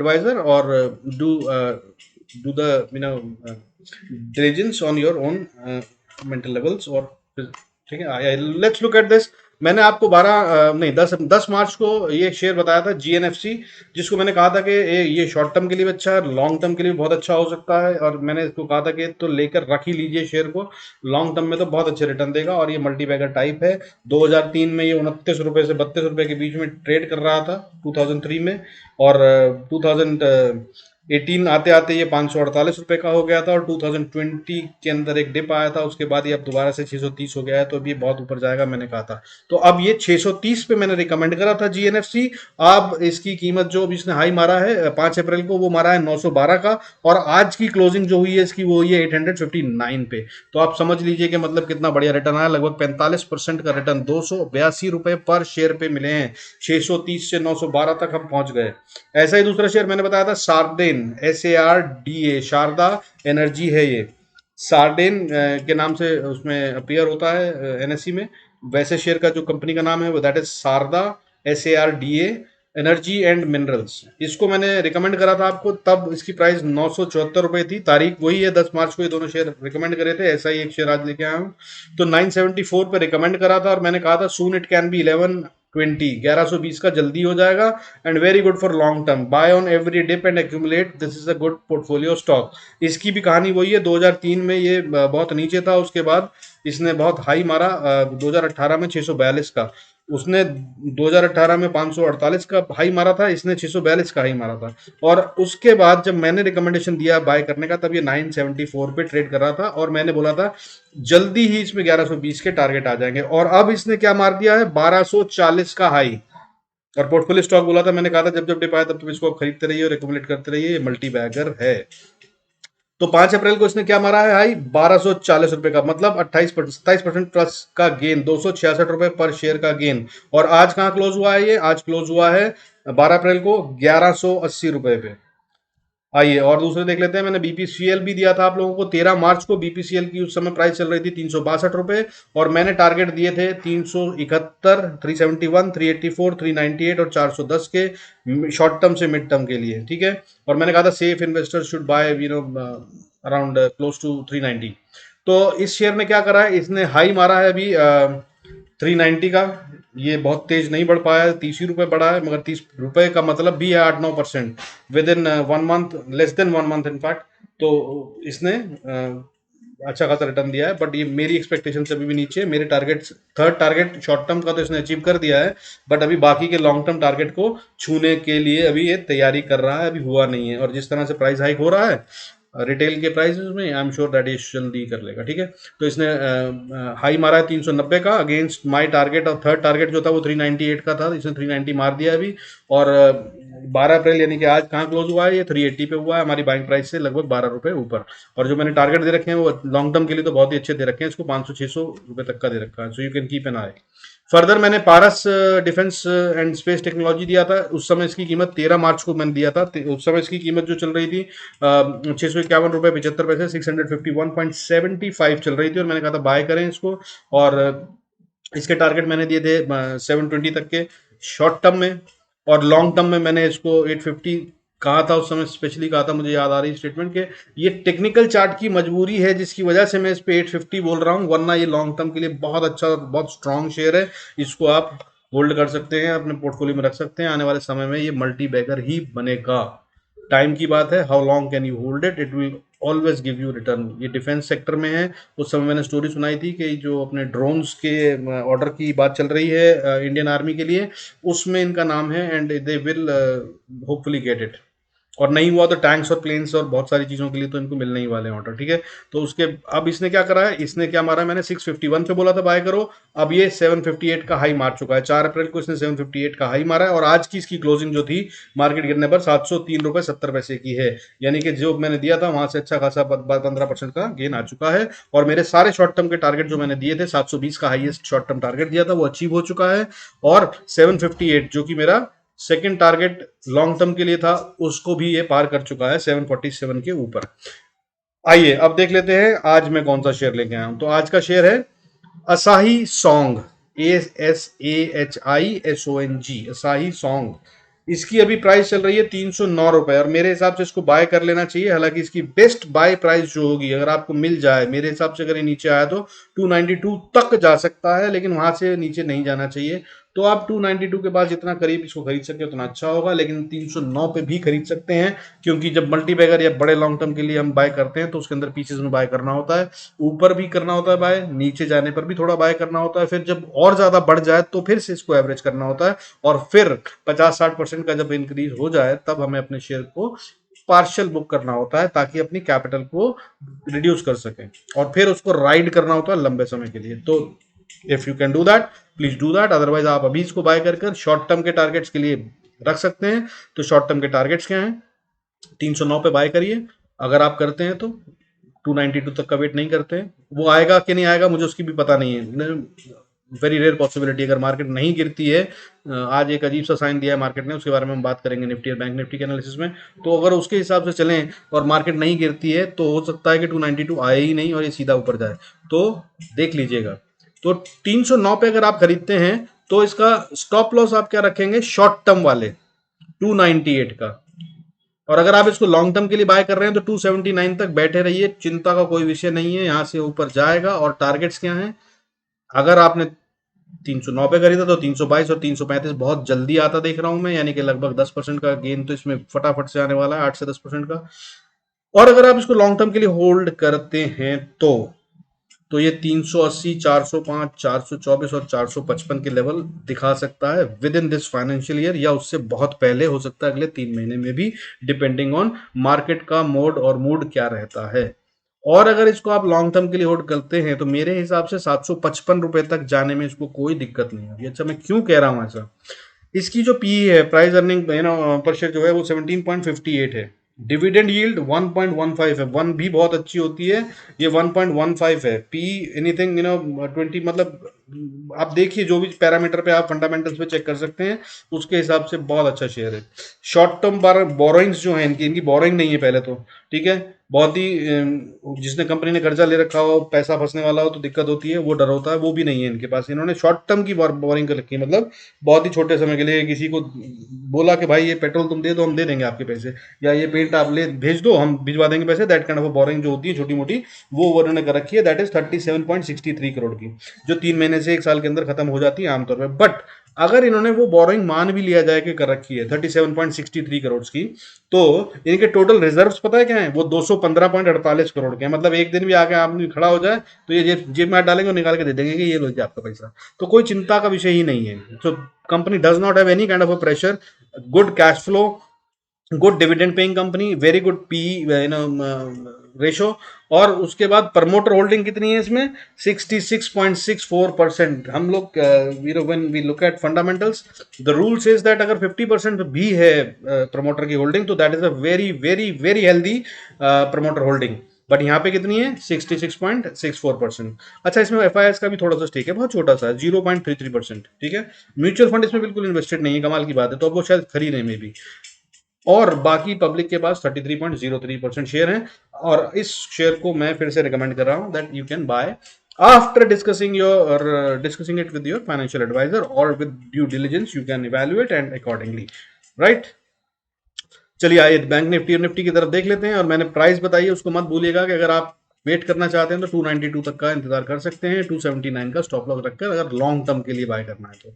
advisor or do the diligence on your own mental levels or ठीक है। Let's look at this. मैंने आपको 12 नहीं 10 मार्च को ये शेयर बताया था GNFC, जिसको मैंने कहा था कि ये शॉर्ट टर्म के लिए भी अच्छा है, लॉन्ग टर्म के लिए भी बहुत अच्छा हो सकता है, और मैंने इसको कहा था कि तो लेकर रख ही लीजिए शेयर को, लॉन्ग टर्म में तो बहुत अच्छे रिटर्न देगा। और ये मल्टी बैगर टाइप है। 2003 में ये 29 रुपए से 32 रुपए के बीच में ट्रेड कर रहा था 2003 में, और 2018 आते आते ये 548 रुपए का हो गया था, और 2020 के अंदर एक डिप आया था, उसके बाद ये अब दोबारा से 630 हो गया है, तो अब ये बहुत ऊपर जाएगा मैंने कहा था। तो अब ये 630 पे मैंने रिकमेंड करा था GNFC। अब इसकी कीमत जो अभी इसने हाई मारा है 5 अप्रैल को, वो मारा है 912 का, और आज की क्लोजिंग जो हुई है इसकी वो हुई है 859 पे। तो आप समझ लीजिए कि मतलब कितना बढ़िया रिटर्न आया, लगभग 45% का रिटर्न 282 रुपए पर शेयर पे मिले हैं। 630 से 912 तक हम पहुंच गए। ऐसा ही दूसरा शेयर मैंने बताया था सार्डेन, SARDA, शारदा एनर्जी है ये। सार्डेन के नाम से उसमें अपीयर होता है NSE में। वैसे शेयर का जो कंपनी का नाम है वो that is Sharda, SARDA energy and minerals. इसको मैंने रिकमेंड करा था आपको, तब इसकी प्राइस 974 रुपए थी। तारीख वही है 10 मार्च को ये दोनों शेयर रिकमेंड करे थे। ऐसा ही एक शेयर आज लेके आया हूँ। तो 974 पे रिकमेंड करा था, और मैंने कहा था सून इट कैन बी 1120, 1120 का जल्दी हो जाएगा, and very good for long term, buy on every dip and accumulate, this is a good portfolio stock. इसकी भी कहानी वही है, 2003 में ये बहुत नीचे था, उसके बाद इसने बहुत हाई मारा 2018 में 642 का। उसने 2018 में 548 का हाई मारा था, इसने 642 का हाई मारा था। और उसके बाद जब मैंने रिकमेंडेशन दिया बाय करने का, तब ये 974 पे ट्रेड कर रहा था, और मैंने बोला था जल्दी ही इसमें 1120 के टारगेट आ जाएंगे। और अब इसने क्या मार दिया है, 1240 का हाई। और पोर्टफोलियो स्टॉक बोला था, मैंने कहा था जब जब डिप आया तब तब इसको खरीदते रहिए और एक्यूमुलेट करते रहिए, ये मल्टी बैगर है। तो 5 अप्रैल को इसने क्या मारा है हाई, 1240 रुपए का, मतलब 27% प्लस का गेन, 266 रुपए पर शेयर का गेन। और आज कहां क्लोज हुआ है ये, आज क्लोज हुआ है 12 अप्रैल को 1180 रुपए पे। आइए और दूसरे देख लेते हैं। मैंने BPCL भी दिया था आप लोगों को 13 मार्च को। BPCL की उस समय प्राइस चल रही थी 362 रुपए, और मैंने टारगेट दिए थे 371, 371, 384, 398 और 410 के शॉर्ट टर्म से मिड टर्म के लिए, ठीक है। और मैंने कहा था safe investor should buy around close to 390। तो इस शेयर ने क्या करा है, इसने हाई मारा है अभी 390 का। ये बहुत तेज नहीं बढ़ पाया है, 30 ही रुपए बढ़ा है, मगर 30 रुपए का मतलब भी है 8-9% with in 1 month, less than 1 month in fact. तो इसने अच्छा खासा रिटर्न दिया है, बट ये मेरी एक्सपेक्टेशन से अभी भी नीचे है। मेरे target, third target short term का तो इसने अचीव कर दिया है, बट अभी बाकी के लॉन्ग टर्म टारगेट को छूने के लिए अभी ये तैयारी कर रहा है, अभी हुआ नहीं है। और जिस तरह से प्राइस हाइक हो रहा है रिटेल के प्राइसेस में, आई एम श्योर दैट ये जल्दी कर लेगा, ठीक है। तो इसने हाई मारा है 390 का अगेंस्ट माय टारगेट, और थर्ड टारगेट जो था वो 398 का था, इसने 390 मार दिया अभी। और 12 अप्रैल यानी कि आज कहाँ क्लोज हुआ है, ये 380 पे हुआ है, हमारी बाइंग प्राइस से लगभग 12 रुपए ऊपर। और जो मैंने टारगेट दे रखे हैं वो लॉन्ग टर्म के लिए तो बहुत ही अच्छे दे रखे हैं, इसको 500-600 रुपए तक का दे रखा है, so you can keep an I. Further मैंने पारस डिफेंस एंड स्पेस टेक्नोलॉजी दिया था, उस समय इसकी कीमत 13 मार्च को मैंने दिया था। उस समय इसकी कीमत जो चल रही थी 651 रुपए 75 पैसे, 651.75 चल रही थी, और मैंने कहा था बाय करें इसको। और इसके टारगेट मैंने दिए थे 720 तक के शॉर्ट टर्म में, और लॉन्ग टर्म में मैंने इसको 850 कहा था उस समय, स्पेशली कहा था, मुझे याद आ रही स्टेटमेंट के ये टेक्निकल चार्ट की मजबूरी है जिसकी वजह से मैं इस पे 850 बोल रहा हूँ, वरना ये लॉन्ग टर्म के लिए बहुत अच्छा, बहुत स्ट्रांग शेयर है। इसको आप होल्ड कर सकते हैं, अपने पोर्टफोलियो में रख सकते हैं, आने वाले समय में ये मल्टी बैगर ही बनेगा। टाइम की बात है, how long can you hold it, it will always give you return. ये डिफेंस सेक्टर में है। उस समय मैंने स्टोरी सुनाई थी कि जो अपने ड्रोन्स के ऑर्डर की बात चल रही है इंडियन आर्मी के लिए, उसमें इनका नाम है, and they will hopefully get it. और नहीं हुआ तो टैंक्स और प्लेन्स और बहुत सारी चीज़ों के लिए तो इनको मिलने ही वाले हैं ऑर्डर, ठीक है। तो उसके अब इसने क्या करा है, इसने क्या मारा है, मैंने 651 पे बोला था बाय करो, अब ये 758 का हाई मार चुका है। 4 अप्रैल को इसने 758 का हाई मारा है, और आज की इसकी क्लोजिंग जो थी मार्केट गिरने पर 703 रुपए 70 पैसे की है। यानी कि जो मैंने दिया था वहां से अच्छा खासा 15% का गेन आ चुका है। और मेरे सारे शॉर्ट टर्म के टारगेट जो मैंने दिए थे, 720 का हाईएस्ट शॉर्ट टर्म टारगेट दिया था, वो अचीव हो चुका है। और 758 जो कि मेरा सेकंड टारगेट लॉन्ग टर्म के लिए था, उसको भी ये पार कर चुका है 747 के ऊपर। आइए अब देख लेते हैं आज मैं कौन सा शेयर लेके आया हूं। तो आज का शेयर है असाही सॉन्ग, ASAHISONG, असाही सॉन्ग। इसकी अभी प्राइस चल रही है 309 रुपए, और मेरे हिसाब से इसको बाय कर लेना चाहिए। हालांकि इसकी बेस्ट बाय प्राइस जो होगी, अगर आपको मिल जाए, मेरे हिसाब से अगर ये नीचे आया तो 292 तक जा सकता है, लेकिन वहां से नीचे नहीं जाना चाहिए। तो आप 292 के बाद जितना करीब इसको खरीद सके उतना अच्छा होगा, लेकिन 309 पे भी खरीद सकते हैं, क्योंकि जब मल्टी बैगर या बड़े लॉन्ग टर्म के लिए हम बाय करते हैं तो उसके अंदर पीसेस में बाय करना होता है, ऊपर भी करना होता है बाय, नीचे जाने पर भी थोड़ा बाय करना होता है, फिर जब और ज्यादा बढ़ जाए तो फिर से इसको एवरेज करना होता है, और फिर 50-60% का जब इंक्रीज हो जाए तब हमें अपने शेयर को पार्शियल बुक करना होता है, ताकि अपनी कैपिटल को रिड्यूस कर सकें, और फिर उसको राइड करना होता है लंबे समय के लिए। तो if you can do that, please do that. Otherwise आप अभी इसको बाय कर शॉर्ट टर्म के टारगेट्स के लिए रख सकते हैं। तो शॉर्ट टर्म के टारगेट्स क्या हैं? 309 पे बाय करिए अगर आप करते हैं तो। 292 तक का वेट नहीं करते हैं, वो आएगा कि नहीं आएगा मुझे उसकी भी पता नहीं है, वेरी रेयर पॉसिबिलिटी। अगर मार्केट नहीं गिरती है, आज एक अजीब सा साइन दिया है मार्केट ने, उसके बारे में हम बात करेंगे निफ्टी और बैंक निफ्टी के एनालिसिस में। तो अगर उसके हिसाब से चलें और मार्केट नहीं गिरती है तो हो सकता है कि 292 आए ही नहीं और ये सीधा ऊपर जाए, तो देख लीजिएगा। तो 309 पे अगर आप खरीदते हैं तो इसका स्टॉप लॉस आप क्या रखेंगे? शॉर्ट टर्म वाले 298 का। और अगर आप इसको लॉन्ग टर्म के लिए बाय कर रहे हैं तो 279 तक बैठे रहिए, चिंता का कोई विषय नहीं है, यहां से ऊपर जाएगा। और टारगेट्स क्या हैं? अगर आपने 309 पे खरीदा तो 322 और 335 बहुत जल्दी आता देख रहा हूं मैं, यानी कि लगभग 10% का गेन तो इसमें फटाफट से आने वाला है, 8 से 10% का। और अगर आप इसको लॉन्ग टर्म के लिए होल्ड करते हैं तो ये 380, 405, 424 और 455 के लेवल दिखा सकता है with in this financial year, या उससे बहुत पहले हो सकता है, अगले 3 महीने में भी, डिपेंडिंग ऑन मार्केट का मोड और मूड क्या रहता है। और अगर इसको आप लॉन्ग टर्म के लिए होल्ड करते हैं तो मेरे हिसाब से 755 रुपए तक जाने में इसको कोई दिक्कत नहीं होगी। अच्छा, मैं क्यों कह रहा हूं ऐसा? इसकी जो पी है, प्राइस अर्निंग पर शेयर जो है वो 17.58 है। डिविडेंड यील्ड 1.15 है, 1 भी बहुत अच्छी होती है, ये 1.15 है। पी एनीथिंग 20, मतलब आप देखिए जो भी पैरामीटर पे आप फंडामेंटल्स पे चेक कर सकते हैं, उसके हिसाब से बहुत अच्छा शेयर है। शॉर्ट टर्म बोरोइंग्स जो है इनकी बोरोइंग नहीं है पहले तो, ठीक है। बहुत ही जिसने कंपनी ने कर्जा ले रखा हो, पैसा फंसने वाला हो तो दिक्कत होती है, वो डर होता है, वो भी नहीं है इनके पास। इन्होंने शॉर्ट टर्म की बोरिंग कर रखी है, मतलब बहुत ही छोटे समय के लिए किसी को बोला कि भाई ये पेट्रोल तुम दे दो, हम दे देंगे आपके पैसे, या ये पेंट आप ले भेज दो, हम भिजवा देंगे पैसे। दैट काइंड ऑफ बोरिंग जो होती है छोटी मोटी, वो उन्होंने कर रखी है। दैट इज 37.63 करोड़ की, जो 3 महीने से 1 साल के अंदर खत्म हो जाती है आमतौर पर। बट अगर इन्होंने वो बोरोइंग मान भी लिया जाए कि कर रखी है 37.63 करोड़ की, तो इनके टोटल रिजर्व्स पता है क्या है? वो 215.48 करोड़ के हैं। मतलब एक दिन भी आगे आदमी खड़ा हो जाए तो ये जेब में डालेंगे और निकाल के दे देंगे कि ये लो जी आपका पैसा। तो कोई चिंता का विषय ही नहीं है। तो company does not have any kind of a pressure, good cash flow, good dividend paying company, very good P ratio. और उसके बाद प्रमोटर होल्डिंग कितनी है इसमें? 66.64%। हम लोग when we look at fundamentals, the rule says that अगर 50% भी है प्रमोटर की होल्डिंग, तो that is a very very very healthy promoter holding. But यहाँ पे कितनी है? 66.64%। अच्छा, इसमें एफ का भी थोड़ा सा स्टेक है, बहुत छोटा सा, 0.33%, ठीक है। म्यूचुअल फंड इसमें बिल्कुल इन्वेस्टेड नहीं है, कमाल की बात है, तो अब वो शायद खरीदे में भी। और बाकी पब्लिक के पास 33.03% शेयर हैं। और इस शेयर को मैं फिर से रिकमेंड कर रहा हूं that you can buy after discussing it with your financial adviser, और with due diligence you can evaluate and accordingly, right. चलिए आइए बैंक निफ्टी और निफ्टी की तरफ देख लेते हैं। और मैंने प्राइस बताई है, उसको मत भूलिएगा कि अगर आप वेट करना चाहते हैं तो 292 तक का इंतजार कर सकते हैं, 279 का स्टॉप लॉस रखकर, अगर लॉन्ग टर्म के लिए बाय करना है तो।